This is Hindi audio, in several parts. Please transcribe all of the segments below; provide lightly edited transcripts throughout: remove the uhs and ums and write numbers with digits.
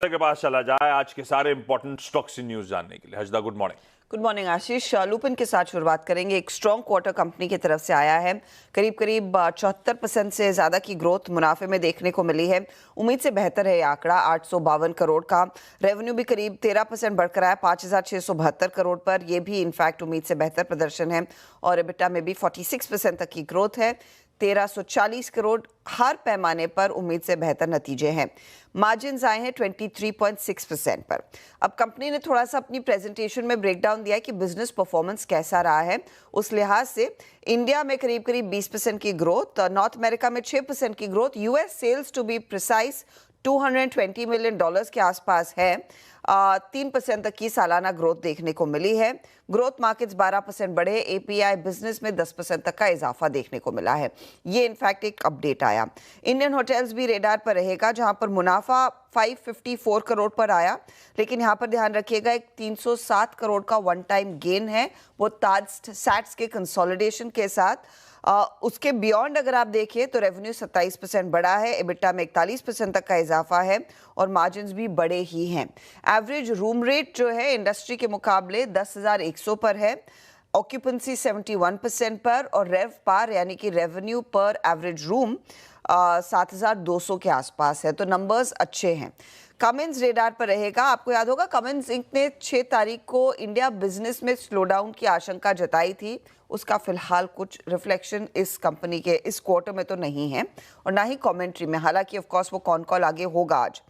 के पास चला जाए आज के सारे इंपॉर्टेंट स्टॉक्स न्यूज जानने के लिए। हजदा, गुड मॉर्निंग। गुड मॉर्निंग आशीष। लुपिन के साथ शुरुआत करेंगे। एक स्ट्रॉन्ग क्वार्टर कंपनी की तरफ से आया है। करीब 74% से ज्यादा की ग्रोथ मुनाफे में देखने को मिली है। उम्मीद से बेहतर है ये आंकड़ा। 852 करोड़ का रेवेन्यू भी करीब 13% बढ़कर आया 5,672 करोड़ पर। यह भी इनफैक्ट उम्मीद से बेहतर प्रदर्शन है। और एबिटा में भी 46% तक की ग्रोथ है। 1340 करोड़ हर पैमाने पर उम्मीद से बेहतर नतीजे हैं। मार्जिन्स आए हैं 23.6% पर। अब कंपनी ने थोड़ा सा अपनी प्रेजेंटेशन में ब्रेकडाउन दिया है कि बिजनेस परफॉर्मेंस कैसा रहा है। उस लिहाज से इंडिया में करीब 20% की ग्रोथ, नॉर्थ अमेरिका में 6% की growth, US sales to be precise $220 million के आसपास है। 3% तक की सालाना ग्रोथ देखने को मिली है। ग्रोथ मार्केट्स 12% बढ़े। एपीआई बिजनेस में 10% तक का इजाफा देखने को मिला है। ये इनफैक्ट एक अपडेट आया। इंडियन होटल्स भी रेडार पर रहेगा, जहां पर मुनाफा 554 करोड़ पर आया। लेकिन यहां पर ध्यान रखिएगा, एक 307 करोड़ का वन टाइम गेन है, वो ताज सैट्स के कंसोलिडेशन के साथ। उसके बियॉन्ड अगर आप देखिए तो रेवेन्यू 27% बढ़ा है, एबिटा में 41% तक का इजाफा है और मार्जिन्स भी बड़े ही हैं। एवरेज रूम रेट जो है इंडस्ट्री के मुकाबले 10,100 पर है। ऑक्यूपेंसी 71% पर और रेव पार यानी कि रेवेन्यू पर एवरेज रूम 7,200 के आसपास है। तो नंबर्स अच्छे हैं। कमिंस रेडार पर रहेगा। आपको याद होगा कमिंस इंक ने 6 तारीख को इंडिया बिजनेस में स्लोडाउन की आशंका जताई थी। उसका फिलहाल कुछ रिफ्लेक्शन इस कंपनी के इस क्वार्टर में तो नहीं है और ना ही कमेंट्री में। हालांकि ऑफ कोर्स वो कौन कॉल आगे होगा आज।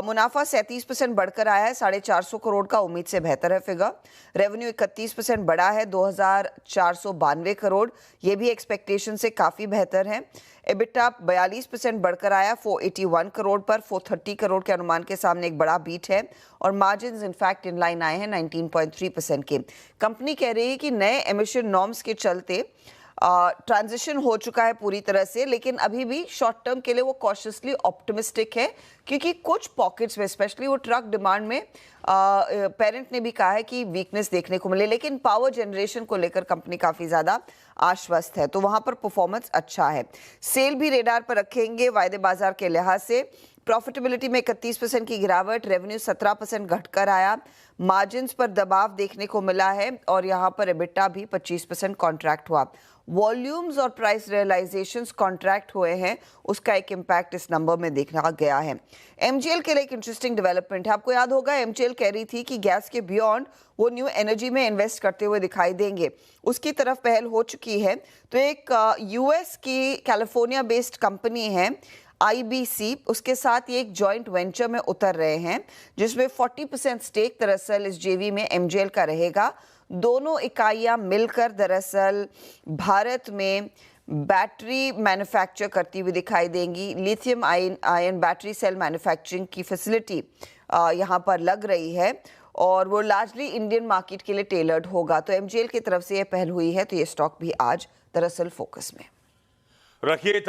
मुनाफा 37% बढ़कर आया है, 450 करोड़ का, उम्मीद से बेहतर है फिगर। रेवेन्यू 31% बढ़ा है, 2,492 करोड़, ये भी एक्सपेक्टेशन से काफ़ी बेहतर है। एबिटा 42% बढ़कर आया 481 करोड़ पर। 430 करोड़ के अनुमान के सामने एक बड़ा बीट है और मार्जिन्स इनफैक्ट इन लाइन आए हैं 19.3% के। कंपनी कह रही है कि नए एमिशन नॉर्म्स के चलते ट्रांजिशन हो चुका है पूरी तरह से, लेकिन अभी भी शॉर्ट टर्म के लिए वो कॉशियसली ऑप्टिमिस्टिक है, क्योंकि कुछ पॉकेट्स में स्पेशली वो ट्रक डिमांड में पेरेंट ने भी कहा है कि वीकनेस देखने को मिले, लेकिन पावर जनरेशन को लेकर कंपनी काफ़ी ज़्यादा आश्वस्त है, तो वहाँ पर परफॉर्मेंस अच्छा है। सेल भी रेडार पर रखेंगे वायदे बाजार के लिहाज से। प्रॉफिटेबिलिटी में 31% की गिरावट, रेवेन्यू 17% घटकर आया, मार्जिन्स पर दबाव देखने को मिला है और यहाँ पर एबिटा भी 25% कॉन्ट्रैक्ट हुआ। वॉल्यूम्स और प्राइस रियलाइजेशंस कॉन्ट्रैक्ट हुए हैं, उसका एक इम्पैक्ट इस नंबर में देखा गया है। एमजीएल के लिए एक इंटरेस्टिंग डेवलपमेंट है। आपको याद होगा एमजीएल कह रही थी कि गैस के बियॉन्ड वो न्यू एनर्जी में इन्वेस्ट करते हुए दिखाई देंगे, उसकी तरफ पहल हो चुकी है। तो एक यूएस की कैलिफोर्निया बेस्ड कंपनी है आईबीसी, उसके साथ ये एक जॉइंट वेंचर में उतर रहे हैं, जिसमें 40% स्टेक दरअसल इस जेवी में एमजीएल का रहेगा। दोनों इकाइयां मिलकर दरअसल भारत में बैटरी मैन्युफैक्चर करती हुई दिखाई देंगी। Lithium ion battery cell manufacturing की फैसिलिटी यहाँ पर लग रही है और वो लार्जली इंडियन मार्केट के लिए टेलर्ड होगा। तो एमजीएल की तरफ से ये पहल हुई है, तो ये स्टॉक भी आज दरअसल फोकस में रखिए।